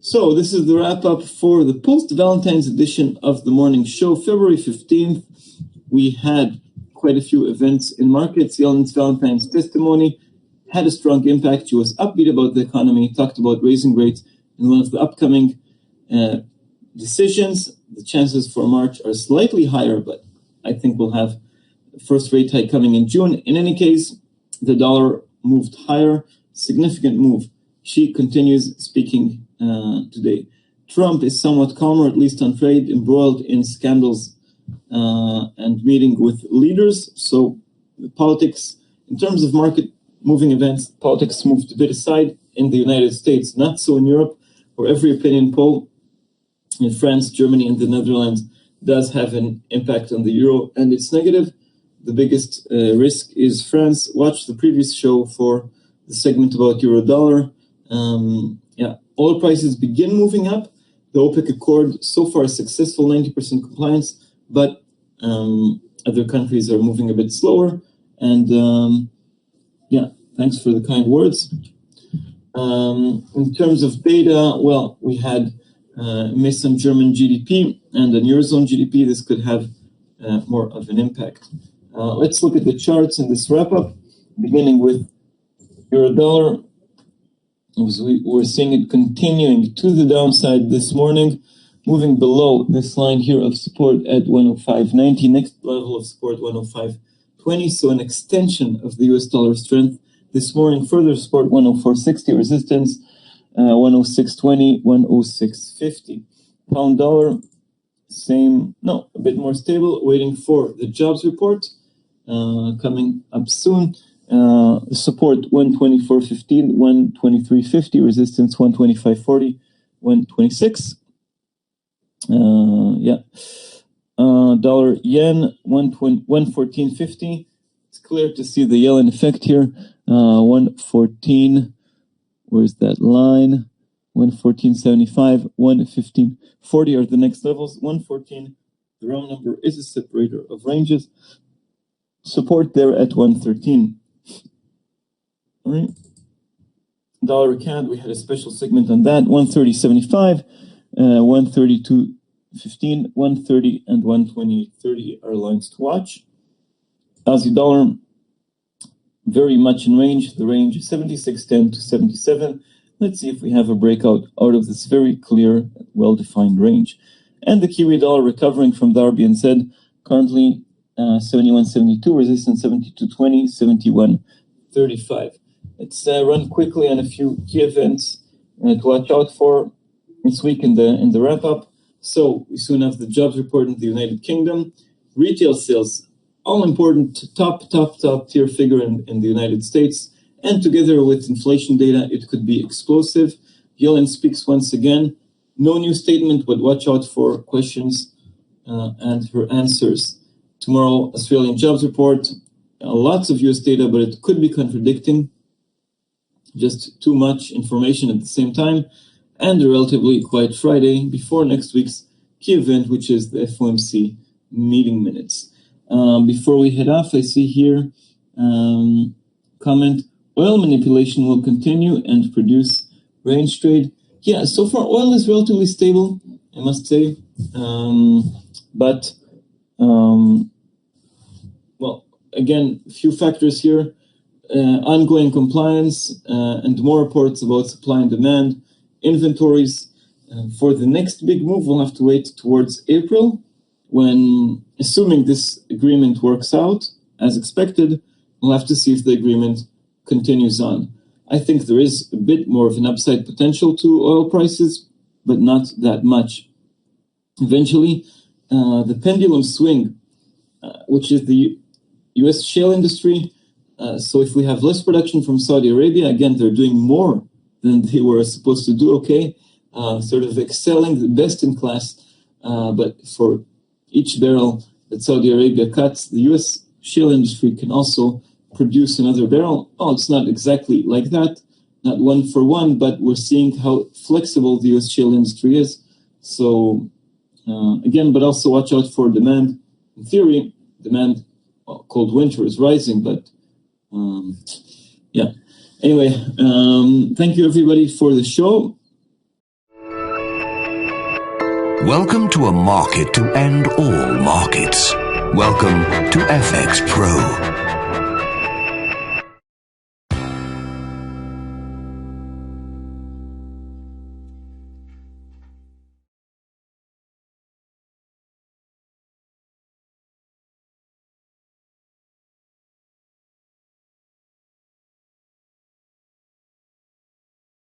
So this is the wrap-up for the post-Valentine's edition of the morning show. February 15th, we had quite a few events in markets. Yellen's Valentine's testimony had a strong impact. She was upbeat about the economy, talked about raising rates in one of the upcoming decisions. The chances for March are slightly higher, but I think we'll have the first rate hike coming in June. In any case, the dollar moved higher, significant move. She continues speaking today. Trump is somewhat calmer, at least on trade, embroiled in scandals and meeting with leaders. So the politics, in terms of market moving events, politics moved a bit aside in the United States, not so in Europe, where every opinion poll in France, Germany, and the Netherlands does have an impact on the euro, and it's negative. The biggest risk is France. Watch the previous show for the segment about euro dollar. Oil prices begin moving up. The OPEC Accord so far is successful, 90% compliance, but other countries are moving a bit slower. And thanks for the kind words. In terms of data, well, we had miss on German GDP and on Eurozone GDP. This could have more of an impact. Let's look at the charts in this wrap-up, beginning with euro dollar. We're seeing it continuing to the downside this morning, moving below this line here of support at 105.90. Next level of support, 105.20. So an extension of the US dollar strength this morning. Further support, 104.60. Resistance, 106.20, 106.50. Pound dollar, a bit more stable, waiting for the jobs report coming up soon. Support 124.15, 123.50, resistance 125.40, 126. Dollar yen 114.50. It's clear to see the Yellen effect here. 114. Where's that line? 114.75, 115.40 are the next levels. 114, the round number, is a separator of ranges. Support there at 113. All right. Dollar CAD, we had a special segment on that. 130.75, 132.15, 130, and 120.30 are lines to watch. Aussie dollar, very much in range. The range is 76.10 to 77. Let's see if we have a breakout out of this very clear, well-defined range. And the Kiwi dollar recovering from the RBNZ, currently 71.72, resistance 72.20, 71.35. Let's run quickly on a few key events to watch out for this week in the wrap-up. So we soon have the jobs report in the United Kingdom. Retail sales, all important, top tier figure in the United States. And together with inflation data, it could be explosive. Yellen speaks once again. No new statement, but watch out for questions and her answers. Tomorrow, Australian jobs report. Lots of US data, but it could be contradicting. Just too much information at the same time. And a relatively quiet Friday before next week's key event, which is the FOMC meeting minutes. Before we head off, I see here comment, oil manipulation will continue and produce range trade. Yeah, so far oil is relatively stable, I must say. Again, a few factors here. Ongoing compliance and more reports about supply and demand. Inventories. For the next big move, we'll have to wait towards April, when, assuming this agreement works out as expected, we'll have to see if the agreement continues on. I think there is a bit more of an upside potential to oil prices, but not that much. Eventually, the pendulum swing, which is the U.S. shale industry. So if we have less production from Saudi Arabia, again, they're doing more than they were supposed to do, okay? Sort of excelling, the best in class. But for each barrel that Saudi Arabia cuts, the U.S. shale industry can also produce another barrel. Oh, it's not exactly like that, not one for one, but we're seeing how flexible the U.S. shale industry is. So, again, but also watch out for demand. In theory, demand, cold winter is rising, but Anyway, thank you everybody for the show. Welcome to a market to end all markets. Welcome to FX Pro.